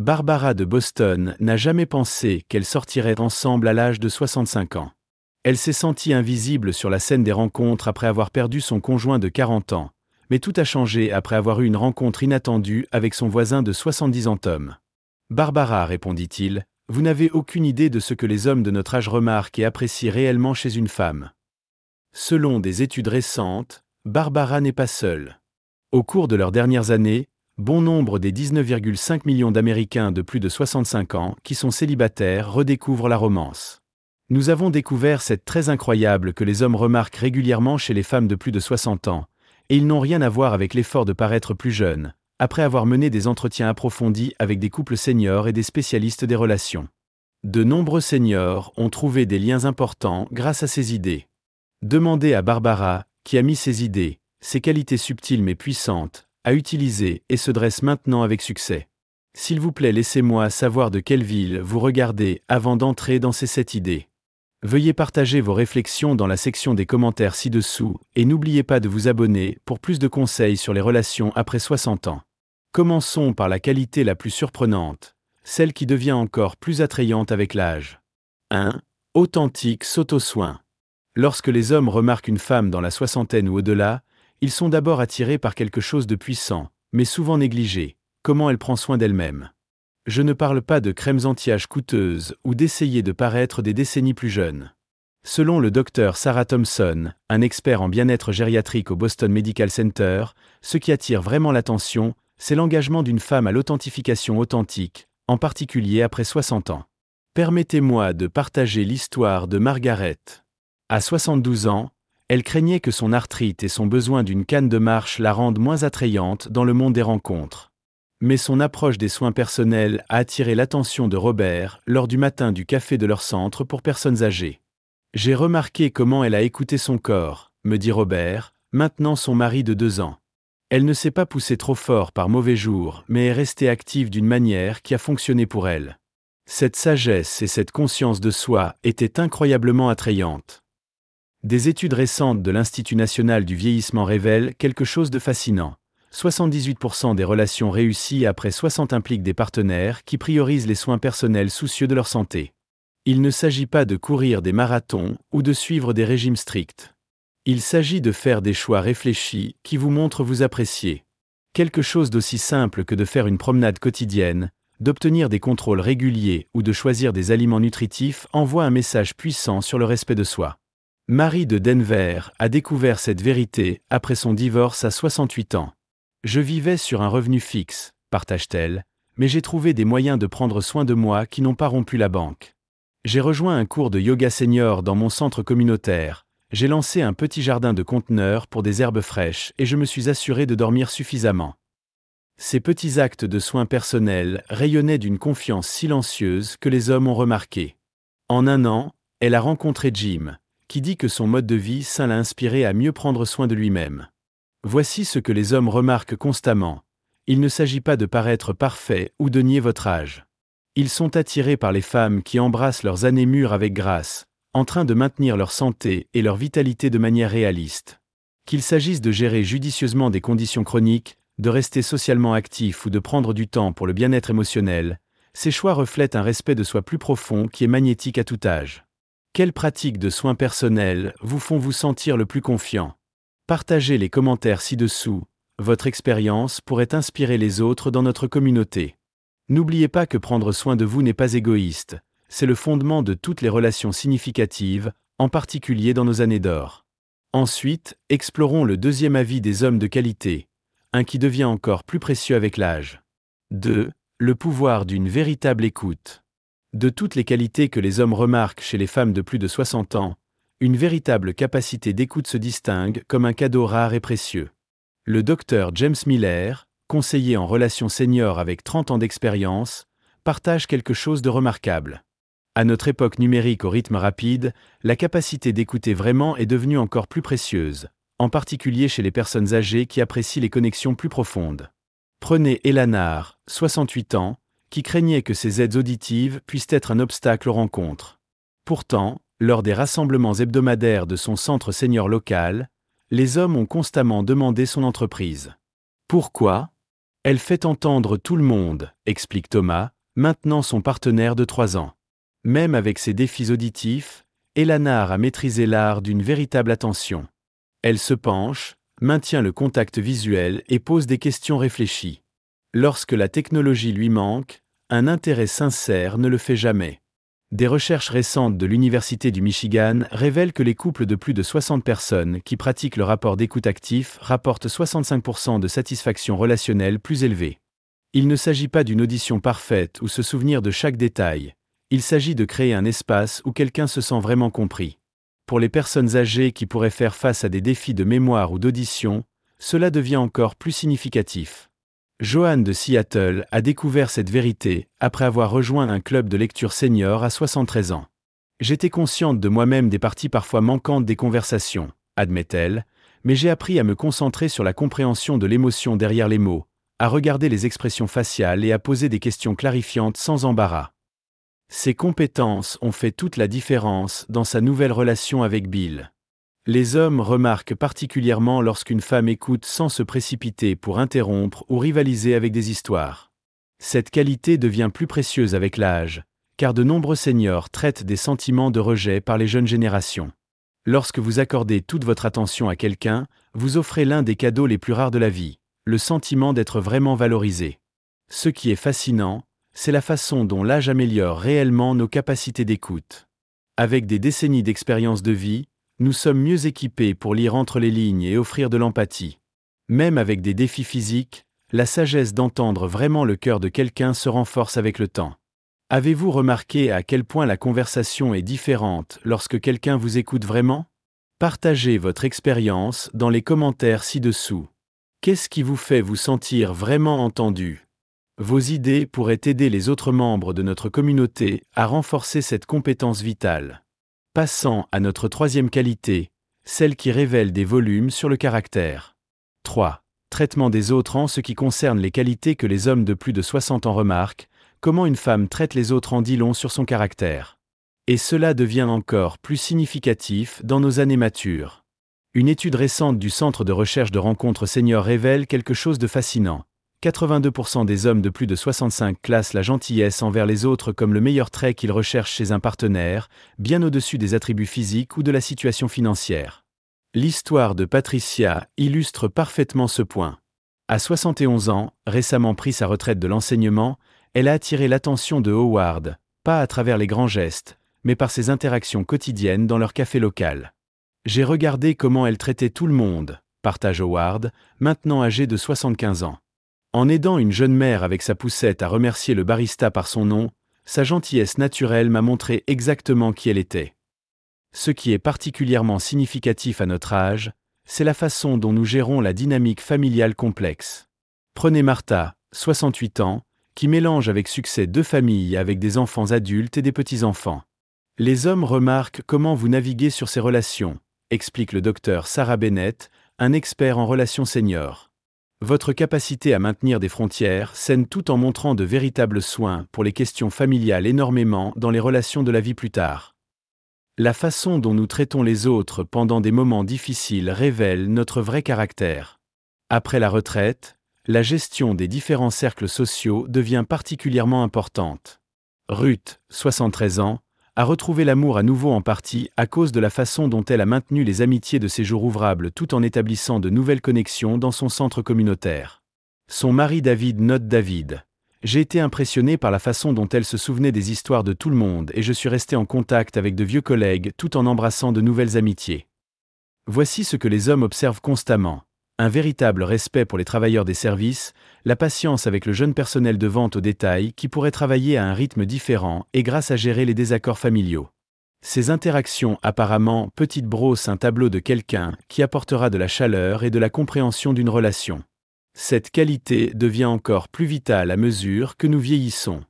Barbara de Boston n'a jamais pensé qu'elles sortiraient ensemble à l'âge de 65 ans. Elle s'est sentie invisible sur la scène des rencontres après avoir perdu son conjoint de 40 ans, mais tout a changé après avoir eu une rencontre inattendue avec son voisin de 70 ans Tom. Barbara, répondit-il, vous n'avez aucune idée de ce que les hommes de notre âge remarquent et apprécient réellement chez une femme. Selon des études récentes, Barbara n'est pas seule. Au cours de leurs dernières années, bon nombre des 19,5 millions d'Américains de plus de 65 ans qui sont célibataires redécouvrent la romance. Nous avons découvert cette très incroyable que les hommes remarquent régulièrement chez les femmes de plus de 60 ans, et ils n'ont rien à voir avec l'effort de paraître plus jeunes, après avoir mené des entretiens approfondis avec des couples seniors et des spécialistes des relations. De nombreux seniors ont trouvé des liens importants grâce à ces idées. Demandez à Barbara, qui a mis ces idées, ces qualités subtiles mais puissantes, à utiliser et se dresse maintenant avec succès. S'il vous plaît, laissez-moi savoir de quelle ville vous regardez avant d'entrer dans ces 7 idées. Veuillez partager vos réflexions dans la section des commentaires ci-dessous et n'oubliez pas de vous abonner pour plus de conseils sur les relations après 60 ans. Commençons par la qualité la plus surprenante, celle qui devient encore plus attrayante avec l'âge. 1. Authentique s'auto-soin. Lorsque les hommes remarquent une femme dans la soixantaine ou au-delà, ils sont d'abord attirés par quelque chose de puissant, mais souvent négligé, comment elle prend soin d'elle-même. Je ne parle pas de crèmes anti-âge coûteuses ou d'essayer de paraître des décennies plus jeunes. Selon le docteur Sarah Thompson, un expert en bien-être gériatrique au Boston Medical Center, ce qui attire vraiment l'attention, c'est l'engagement d'une femme à l'authentification authentique, en particulier après 60 ans. Permettez-moi de partager l'histoire de Margaret. À 72 ans, elle craignait que son arthrite et son besoin d'une canne de marche la rendent moins attrayante dans le monde des rencontres. Mais son approche des soins personnels a attiré l'attention de Robert lors du matin du café de leur centre pour personnes âgées. J'ai remarqué comment elle a écouté son corps, me dit Robert, maintenant son mari de 2 ans. Elle ne s'est pas poussée trop fort par mauvais jours, mais est restée active d'une manière qui a fonctionné pour elle. Cette sagesse et cette conscience de soi étaient incroyablement attrayantes. Des études récentes de l'Institut national du vieillissement révèlent quelque chose de fascinant. 78% des relations réussies après 60 impliquent des partenaires qui priorisent les soins personnels soucieux de leur santé. Il ne s'agit pas de courir des marathons ou de suivre des régimes stricts. Il s'agit de faire des choix réfléchis qui vous montrent vous apprécier. Quelque chose d'aussi simple que de faire une promenade quotidienne, d'obtenir des contrôles réguliers ou de choisir des aliments nutritifs envoie un message puissant sur le respect de soi. Marie de Denver a découvert cette vérité après son divorce à 68 ans. Je vivais sur un revenu fixe, partage-t-elle, mais j'ai trouvé des moyens de prendre soin de moi qui n'ont pas rompu la banque. J'ai rejoint un cours de yoga senior dans mon centre communautaire, j'ai lancé un petit jardin de conteneurs pour des herbes fraîches et je me suis assuré de dormir suffisamment. Ces petits actes de soins personnels rayonnaient d'une confiance silencieuse que les hommes ont remarquée. En 1 an, elle a rencontré Jim, qui dit que son mode de vie sain l'a inspiré à mieux prendre soin de lui-même. Voici ce que les hommes remarquent constamment. Il ne s'agit pas de paraître parfait ou de nier votre âge. Ils sont attirés par les femmes qui embrassent leurs années mûres avec grâce, en train de maintenir leur santé et leur vitalité de manière réaliste. Qu'il s'agisse de gérer judicieusement des conditions chroniques, de rester socialement actif ou de prendre du temps pour le bien-être émotionnel, ces choix reflètent un respect de soi plus profond qui est magnétique à tout âge. Quelles pratiques de soins personnels vous font vous sentir le plus confiant ? Partagez les commentaires ci-dessous, votre expérience pourrait inspirer les autres dans notre communauté. N'oubliez pas que prendre soin de vous n'est pas égoïste, c'est le fondement de toutes les relations significatives, en particulier dans nos années d'or. Ensuite, explorons le deuxième avis des hommes de qualité, un qui devient encore plus précieux avec l'âge. 2. Le pouvoir d'une véritable écoute. De toutes les qualités que les hommes remarquent chez les femmes de plus de 60 ans, une véritable capacité d'écoute se distingue comme un cadeau rare et précieux. Le docteur James Miller, conseiller en relations seniors avec 30 ans d'expérience, partage quelque chose de remarquable. À notre époque numérique au rythme rapide, la capacité d'écouter vraiment est devenue encore plus précieuse, en particulier chez les personnes âgées qui apprécient les connexions plus profondes. Prenez Elanar, 68 ans, qui craignait que ses aides auditives puissent être un obstacle aux rencontres. Pourtant, lors des rassemblements hebdomadaires de son centre senior local, les hommes ont constamment demandé son entreprise. Pourquoi ? Elle fait entendre tout le monde, explique Thomas, maintenant son partenaire de 3 ans. Même avec ses défis auditifs, Elanar a maîtrisé l'art d'une véritable attention. Elle se penche, maintient le contact visuel et pose des questions réfléchies. Lorsque la technologie lui manque, un intérêt sincère ne le fait jamais. Des recherches récentes de l'Université du Michigan révèlent que les couples de plus de 60 personnes qui pratiquent le rapport d'écoute actif rapportent 65% de satisfaction relationnelle plus élevée. Il ne s'agit pas d'une audition parfaite ou se souvenir de chaque détail. Il s'agit de créer un espace où quelqu'un se sent vraiment compris. Pour les personnes âgées qui pourraient faire face à des défis de mémoire ou d'audition, cela devient encore plus significatif. Joanne de Seattle a découvert cette vérité après avoir rejoint un club de lecture senior à 73 ans. J'étais consciente de moi-même des parties parfois manquantes des conversations, admet-elle, mais j'ai appris à me concentrer sur la compréhension de l'émotion derrière les mots, à regarder les expressions faciales et à poser des questions clarifiantes sans embarras. Ces compétences ont fait toute la différence dans sa nouvelle relation avec Bill. Les hommes remarquent particulièrement lorsqu'une femme écoute sans se précipiter pour interrompre ou rivaliser avec des histoires. Cette qualité devient plus précieuse avec l'âge, car de nombreux seniors traitent des sentiments de rejet par les jeunes générations. Lorsque vous accordez toute votre attention à quelqu'un, vous offrez l'un des cadeaux les plus rares de la vie, le sentiment d'être vraiment valorisé. Ce qui est fascinant, c'est la façon dont l'âge améliore réellement nos capacités d'écoute. Avec des décennies d'expérience de vie, nous sommes mieux équipés pour lire entre les lignes et offrir de l'empathie. Même avec des défis physiques, la sagesse d'entendre vraiment le cœur de quelqu'un se renforce avec le temps. Avez-vous remarqué à quel point la conversation est différente lorsque quelqu'un vous écoute vraiment? Partagez votre expérience dans les commentaires ci-dessous. Qu'est-ce qui vous fait vous sentir vraiment entendu? Vos idées pourraient aider les autres membres de notre communauté à renforcer cette compétence vitale. Passons à notre troisième qualité, celle qui révèle des volumes sur le caractère. 3. Traitement des autres. En ce qui concerne les qualités que les hommes de plus de 60 ans remarquent, comment une femme traite les autres en dit long sur son caractère. Et cela devient encore plus significatif dans nos années matures. Une étude récente du Centre de recherche de rencontres seniors révèle quelque chose de fascinant. 82% des hommes de plus de 65 classent la gentillesse envers les autres comme le meilleur trait qu'ils recherchent chez un partenaire, bien au-dessus des attributs physiques ou de la situation financière. L'histoire de Patricia illustre parfaitement ce point. À 71 ans, récemment pris sa retraite de l'enseignement, elle a attiré l'attention de Howard, pas à travers les grands gestes, mais par ses interactions quotidiennes dans leur café local. J'ai regardé comment elle traitait tout le monde, partage Howard, maintenant âgé de 75 ans. En aidant une jeune mère avec sa poussette à remercier le barista par son nom, sa gentillesse naturelle m'a montré exactement qui elle était. Ce qui est particulièrement significatif à notre âge, c'est la façon dont nous gérons la dynamique familiale complexe. Prenez Martha, 68 ans, qui mélange avec succès 2 familles avec des enfants adultes et des petits-enfants. Les hommes remarquent comment vous naviguez sur ces relations, explique le docteur Sarah Bennett, un expert en relations seniors. Votre capacité à maintenir des frontières saine tout en montrant de véritables soins pour les questions familiales énormément dans les relations de la vie plus tard. La façon dont nous traitons les autres pendant des moments difficiles révèle notre vrai caractère. Après la retraite, la gestion des différents cercles sociaux devient particulièrement importante. Ruth, 73 ans, a retrouvé l'amour à nouveau en partie à cause de la façon dont elle a maintenu les amitiés de ses jours ouvrables tout en établissant de nouvelles connexions dans son centre communautaire. Son mari David note David. J'ai été impressionné par la façon dont elle se souvenait des histoires de tout le monde et je suis resté en contact avec de vieux collègues tout en embrassant de nouvelles amitiés. Voici ce que les hommes observent constamment. Un véritable respect pour les travailleurs des services, la patience avec le jeune personnel de vente au détail qui pourrait travailler à un rythme différent et grâce à gérer les désaccords familiaux. Ces interactions apparemment petites brossent un tableau de quelqu'un qui apportera de la chaleur et de la compréhension d'une relation. Cette qualité devient encore plus vitale à mesure que nous vieillissons.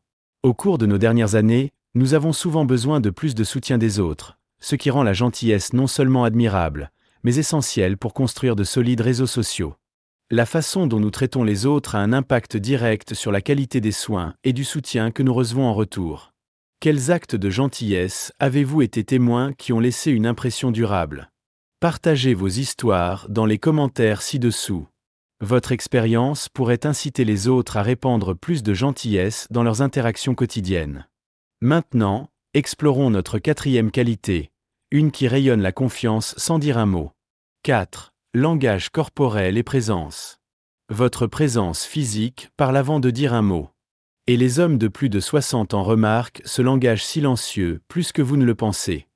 Au cours de nos dernières années, nous avons souvent besoin de plus de soutien des autres, ce qui rend la gentillesse non seulement admirable, mais essentielle pour construire de solides réseaux sociaux. La façon dont nous traitons les autres a un impact direct sur la qualité des soins et du soutien que nous recevons en retour. Quels actes de gentillesse avez-vous été témoins qui ont laissé une impression durable? Partagez vos histoires dans les commentaires ci-dessous. Votre expérience pourrait inciter les autres à répandre plus de gentillesse dans leurs interactions quotidiennes. Maintenant, explorons notre quatrième qualité, une qui rayonne la confiance sans dire un mot. 4. Langage corporel et présence. Votre présence physique parle avant de dire un mot. Et les hommes de plus de 60 ans remarquent ce langage silencieux plus que vous ne le pensez.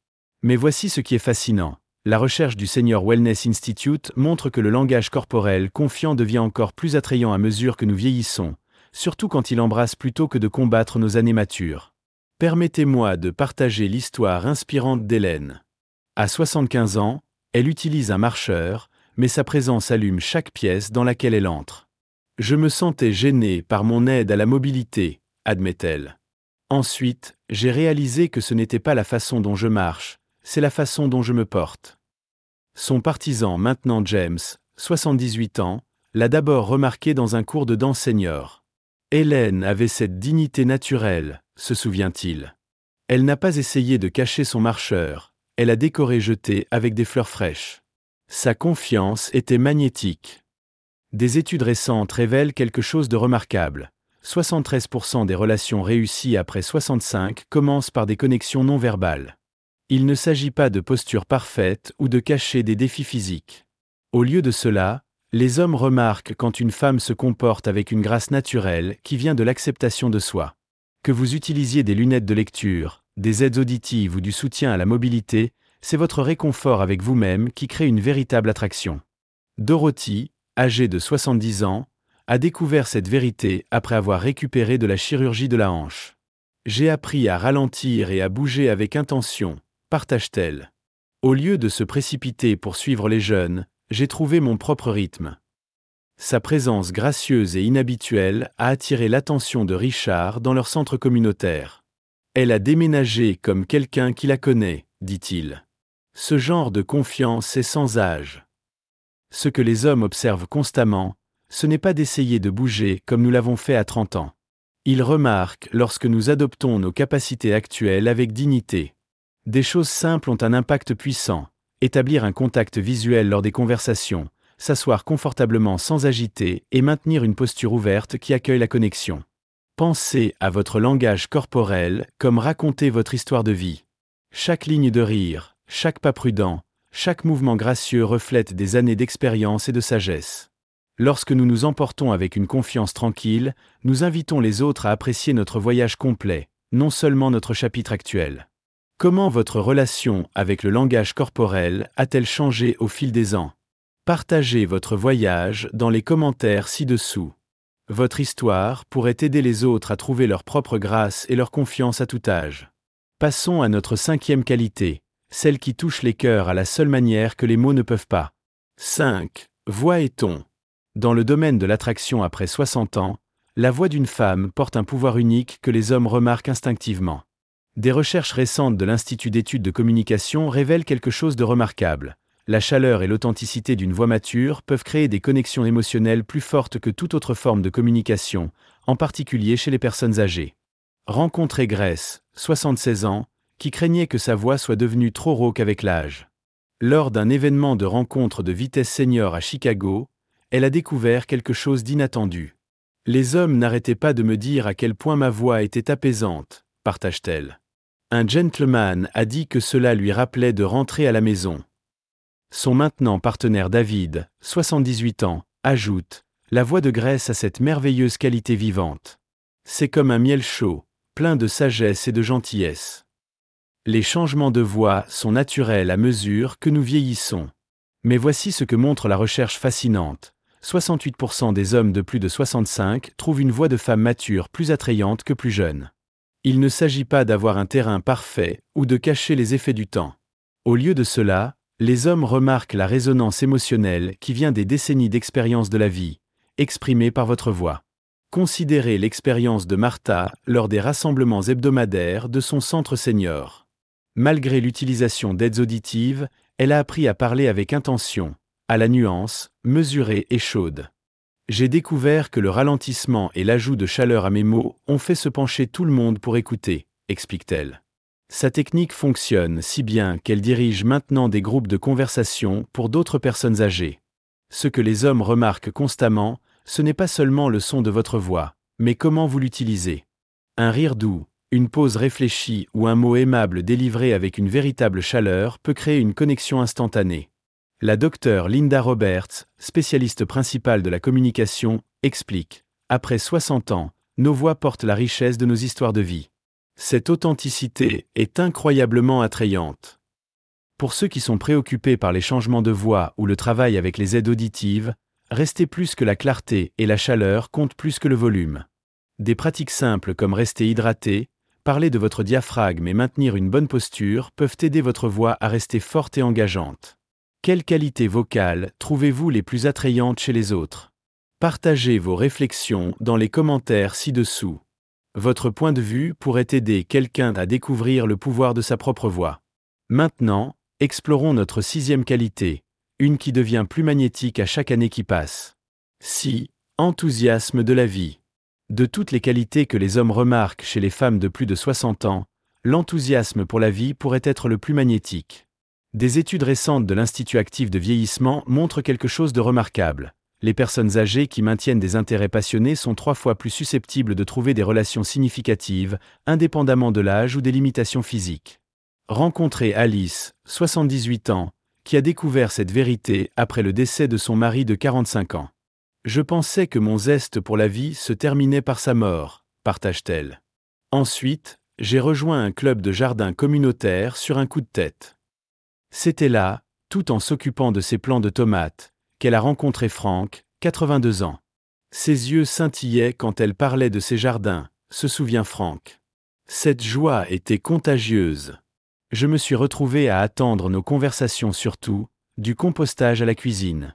Mais voici ce qui est fascinant. La recherche du Senior Wellness Institute montre que le langage corporel confiant devient encore plus attrayant à mesure que nous vieillissons, surtout quand il embrasse plutôt que de combattre nos années matures. Permettez-moi de partager l'histoire inspirante d'Hélène. À 75 ans, elle utilise un marcheur, mais sa présence allume chaque pièce dans laquelle elle entre. Je me sentais gênée par mon aide à la mobilité, admet-elle. Ensuite, j'ai réalisé que ce n'était pas la façon dont je marche, c'est la façon dont je me porte. Son partisan maintenant James, 78 ans, l'a d'abord remarqué dans un cours de danse senior. Hélène avait cette dignité naturelle, se souvient-il. Elle n'a pas essayé de cacher son marcheur, elle a décoré jeté avec des fleurs fraîches. Sa confiance était magnétique. Des études récentes révèlent quelque chose de remarquable. 73% des relations réussies après 65 commencent par des connexions non verbales. Il ne s'agit pas de posture parfaite ou de cacher des défis physiques. Au lieu de cela, les hommes remarquent quand une femme se comporte avec une grâce naturelle qui vient de l'acceptation de soi. Que vous utilisiez des lunettes de lecture, des aides auditives ou du soutien à la mobilité, c'est votre réconfort avec vous-même qui crée une véritable attraction. Dorothy, âgée de 70 ans, a découvert cette vérité après avoir récupéré de la chirurgie de la hanche. J'ai appris à ralentir et à bouger avec intention, partage-t-elle. Au lieu de se précipiter pour suivre les jeunes, j'ai trouvé mon propre rythme. Sa présence gracieuse et inhabituelle a attiré l'attention de Richard dans leur centre communautaire. Elle a déménagé comme quelqu'un qui la connaît, dit-il. Ce genre de confiance est sans âge. Ce que les hommes observent constamment, ce n'est pas d'essayer de bouger comme nous l'avons fait à 30 ans. Ils remarquent lorsque nous adoptons nos capacités actuelles avec dignité. Des choses simples ont un impact puissant. Établir un contact visuel lors des conversations, s'asseoir confortablement sans agiter et maintenir une posture ouverte qui accueille la connexion. Pensez à votre langage corporel comme raconter votre histoire de vie. Chaque ligne de rire, chaque pas prudent, chaque mouvement gracieux reflète des années d'expérience et de sagesse. Lorsque nous nous emportons avec une confiance tranquille, nous invitons les autres à apprécier notre voyage complet, non seulement notre chapitre actuel. Comment votre relation avec le langage corporel a-t-elle changé au fil des ans? Partagez votre voyage dans les commentaires ci-dessous. Votre histoire pourrait aider les autres à trouver leur propre grâce et leur confiance à tout âge. Passons à notre cinquième qualité, celle qui touche les cœurs à la seule manière que les mots ne peuvent pas. 5. Voix et ton. Dans le domaine de l'attraction après 60 ans, la voix d'une femme porte un pouvoir unique que les hommes remarquent instinctivement. Des recherches récentes de l'Institut d'études de communication révèlent quelque chose de remarquable. La chaleur et l'authenticité d'une voix mature peuvent créer des connexions émotionnelles plus fortes que toute autre forme de communication, en particulier chez les personnes âgées. Rencontrez Grace, 76 ans, qui craignait que sa voix soit devenue trop rauque avec l'âge. Lors d'un événement de rencontre de vitesse senior à Chicago, elle a découvert quelque chose d'inattendu. Les hommes n'arrêtaient pas de me dire à quel point ma voix était apaisante, partage-t-elle. Un gentleman a dit que cela lui rappelait de rentrer à la maison. Son maintenant partenaire David, 78 ans, ajoute « La voix de Grace a cette merveilleuse qualité vivante. C'est comme un miel chaud, plein de sagesse et de gentillesse. » Les changements de voix sont naturels à mesure que nous vieillissons. Mais voici ce que montre la recherche fascinante. 68% des hommes de plus de 65 trouvent une voix de femme mature plus attrayante que plus jeune. Il ne s'agit pas d'avoir un terrain parfait ou de cacher les effets du temps. Au lieu de cela, les hommes remarquent la résonance émotionnelle qui vient des décennies d'expérience de la vie, exprimée par votre voix. Considérez l'expérience de Martha lors des rassemblements hebdomadaires de son centre senior. Malgré l'utilisation d'aides auditives, elle a appris à parler avec intention, à la nuance, mesurée et chaude. J'ai découvert que le ralentissement et l'ajout de chaleur à mes mots ont fait se pencher tout le monde pour écouter, explique-t-elle. Sa technique fonctionne si bien qu'elle dirige maintenant des groupes de conversation pour d'autres personnes âgées. Ce que les hommes remarquent constamment, ce n'est pas seulement le son de votre voix, mais comment vous l'utilisez. Un rire doux, une pause réfléchie ou un mot aimable délivré avec une véritable chaleur peut créer une connexion instantanée. La docteure Linda Roberts, spécialiste principale de la communication, explique « Après 60 ans, nos voix portent la richesse de nos histoires de vie. Cette authenticité est incroyablement attrayante. » Pour ceux qui sont préoccupés par les changements de voix ou le travail avec les aides auditives, rester plus que la clarté et la chaleur comptent plus que le volume. Des pratiques simples comme rester hydraté, parler de votre diaphragme et maintenir une bonne posture peuvent aider votre voix à rester forte et engageante. Quelles qualités vocales trouvez-vous les plus attrayantes chez les autres? Partagez vos réflexions dans les commentaires ci-dessous. Votre point de vue pourrait aider quelqu'un à découvrir le pouvoir de sa propre voix. Maintenant, explorons notre 6e qualité, une qui devient plus magnétique à chaque année qui passe. 6. Enthousiasme de la vie. De toutes les qualités que les hommes remarquent chez les femmes de plus de 60 ans, l'enthousiasme pour la vie pourrait être le plus magnétique. Des études récentes de l'Institut actif de vieillissement montrent quelque chose de remarquable. Les personnes âgées qui maintiennent des intérêts passionnés sont 3 fois plus susceptibles de trouver des relations significatives, indépendamment de l'âge ou des limitations physiques. Rencontrez Alice, 78 ans, qui a découvert cette vérité après le décès de son mari de 45 ans. Je pensais que mon zeste pour la vie se terminait par sa mort, partage-t-elle. Ensuite, j'ai rejoint un club de jardin communautaire sur un coup de tête. C'était là, tout en s'occupant de ses plants de tomates, qu'elle a rencontré Franck, 82 ans. Ses yeux scintillaient quand elle parlait de ses jardins, se souvient Franck. Cette joie était contagieuse. Je me suis retrouvé à attendre nos conversations sur tout, du compostage à la cuisine.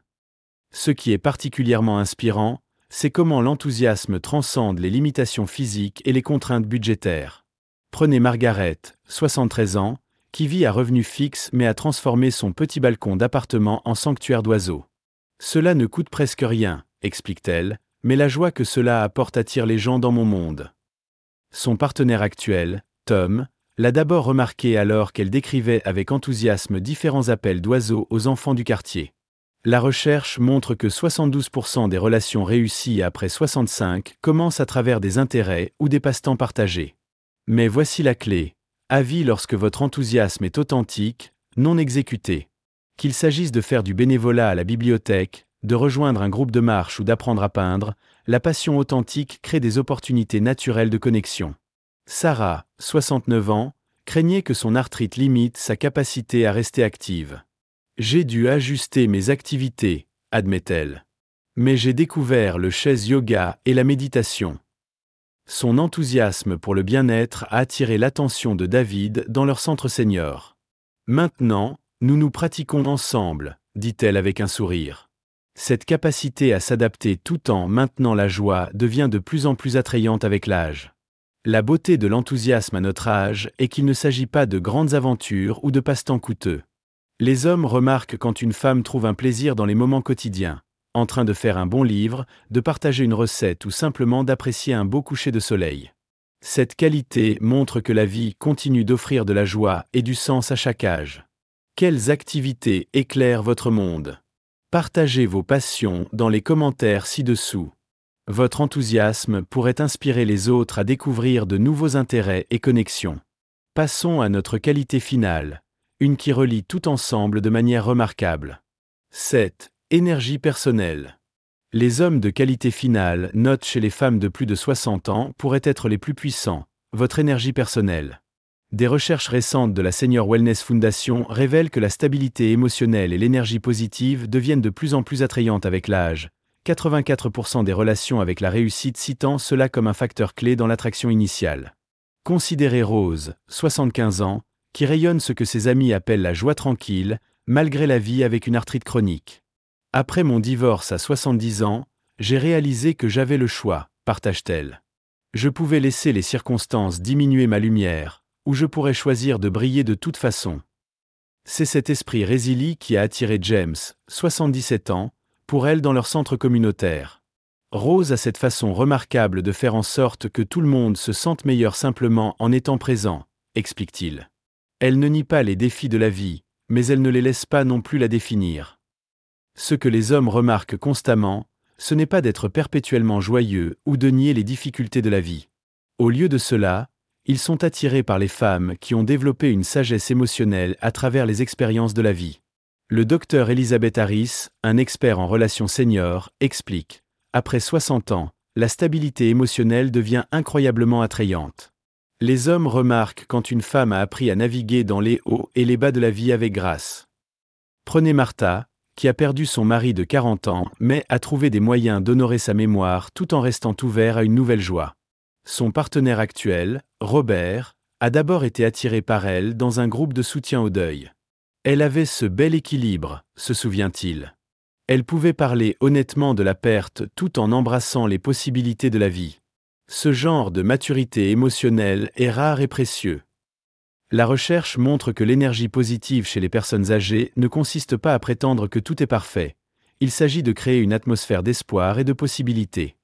Ce qui est particulièrement inspirant, c'est comment l'enthousiasme transcende les limitations physiques et les contraintes budgétaires. Prenez Margaret, 73 ans, qui vit à revenu fixe mais a transformé son petit balcon d'appartement en sanctuaire d'oiseaux. Cela ne coûte presque rien, explique-t-elle, mais la joie que cela apporte attire les gens dans mon monde. Son partenaire actuel, Tom, l'a d'abord remarqué alors qu'elle décrivait avec enthousiasme différents appels d'oiseaux aux enfants du quartier. La recherche montre que 72% des relations réussies après 65 commencent à travers des intérêts ou des passe-temps partagés. Mais voici la clé. Avis lorsque votre enthousiasme est authentique, non exécuté. Qu'il s'agisse de faire du bénévolat à la bibliothèque, de rejoindre un groupe de marche ou d'apprendre à peindre, la passion authentique crée des opportunités naturelles de connexion. Sarah, 69 ans, craignait que son arthrite limite sa capacité à rester active. J'ai dû ajuster mes activités, admet-elle. Mais j'ai découvert le chaise yoga et la méditation. Son enthousiasme pour le bien-être a attiré l'attention de David dans leur centre senior. Maintenant, nous nous pratiquons ensemble, dit-elle avec un sourire. Cette capacité à s'adapter tout en maintenant la joie devient de plus en plus attrayante avec l'âge. La beauté de l'enthousiasme à notre âge est qu'il ne s'agit pas de grandes aventures ou de passe-temps coûteux. Les hommes remarquent quand une femme trouve un plaisir dans les moments quotidiens, en train de faire un bon livre, de partager une recette ou simplement d'apprécier un beau coucher de soleil. Cette qualité montre que la vie continue d'offrir de la joie et du sens à chaque âge. Quelles activités éclairent votre monde? Partagez vos passions dans les commentaires ci-dessous. Votre enthousiasme pourrait inspirer les autres à découvrir de nouveaux intérêts et connexions. Passons à notre qualité finale, une qui relie tout ensemble de manière remarquable. 7. Énergie personnelle. Les hommes de qualité finale notent chez les femmes de plus de 60 ans pourraient être les plus puissants, votre énergie personnelle. Des recherches récentes de la Senior Wellness Foundation révèlent que la stabilité émotionnelle et l'énergie positive deviennent de plus en plus attrayantes avec l'âge, 84% des relations avec la réussite citant cela comme un facteur clé dans l'attraction initiale. Considérez Rose, 75 ans, qui rayonne ce que ses amis appellent la joie tranquille, malgré la vie avec une arthrite chronique. Après mon divorce à 70 ans, j'ai réalisé que j'avais le choix, partage-t-elle. Je pouvais laisser les circonstances diminuer ma lumière, ou je pourrais choisir de briller de toute façon. C'est cet esprit résilient qui a attiré James, 77 ans, pour elle dans leur centre communautaire. Rose a cette façon remarquable de faire en sorte que tout le monde se sente meilleur simplement en étant présent, explique-t-il. Elle ne nie pas les défis de la vie, mais elle ne les laisse pas non plus la définir. Ce que les hommes remarquent constamment, ce n'est pas d'être perpétuellement joyeux ou de nier les difficultés de la vie. Au lieu de cela, ils sont attirés par les femmes qui ont développé une sagesse émotionnelle à travers les expériences de la vie. Le docteur Elizabeth Harris, un expert en relations seniors, explique: après 60 ans, la stabilité émotionnelle devient incroyablement attrayante. Les hommes remarquent quand une femme a appris à naviguer dans les hauts et les bas de la vie avec grâce. Prenez Martha, qui a perdu son mari de 40 ans, mais a trouvé des moyens d'honorer sa mémoire tout en restant ouvert à une nouvelle joie. Son partenaire actuel, Robert, a d'abord été attiré par elle dans un groupe de soutien au deuil. Elle avait ce bel équilibre, se souvient-il. Elle pouvait parler honnêtement de la perte tout en embrassant les possibilités de la vie. Ce genre de maturité émotionnelle est rare et précieux. La recherche montre que l'énergie positive chez les personnes âgées ne consiste pas à prétendre que tout est parfait. Il s'agit de créer une atmosphère d'espoir et de possibilités.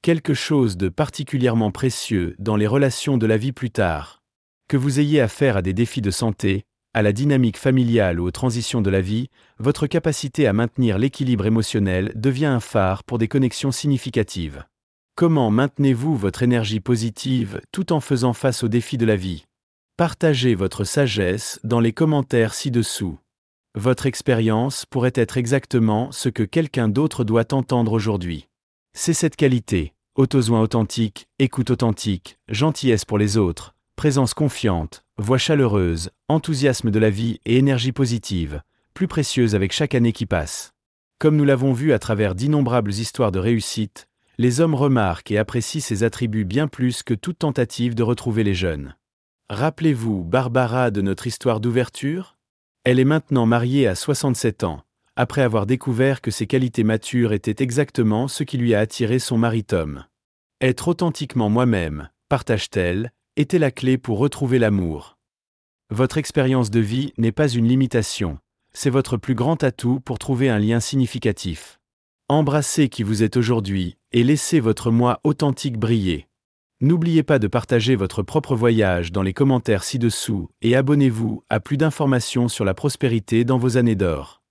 Quelque chose de particulièrement précieux dans les relations de la vie plus tard. Que vous ayez affaire à des défis de santé, à la dynamique familiale ou aux transitions de la vie, votre capacité à maintenir l'équilibre émotionnel devient un phare pour des connexions significatives. Comment maintenez-vous votre énergie positive tout en faisant face aux défis de la vie? Partagez votre sagesse dans les commentaires ci-dessous. Votre expérience pourrait être exactement ce que quelqu'un d'autre doit entendre aujourd'hui. C'est cette qualité, autosoin authentique, écoute authentique, gentillesse pour les autres, présence confiante, voix chaleureuse, enthousiasme de la vie et énergie positive, plus précieuse avec chaque année qui passe. Comme nous l'avons vu à travers d'innombrables histoires de réussite, les hommes remarquent et apprécient ces attributs bien plus que toute tentative de retrouver les jeunes. Rappelez-vous Barbara de notre histoire d'ouverture? Elle est maintenant mariée à 67 ans, après avoir découvert que ses qualités matures étaient exactement ce qui lui a attiré son mari Tom. Être authentiquement moi-même, partage-t-elle, était la clé pour retrouver l'amour. Votre expérience de vie n'est pas une limitation, c'est votre plus grand atout pour trouver un lien significatif. Embrassez qui vous êtes aujourd'hui et laissez votre moi authentique briller. N'oubliez pas de partager votre propre voyage dans les commentaires ci-dessous et abonnez-vous à plus d'informations sur la prospérité dans vos années d'or.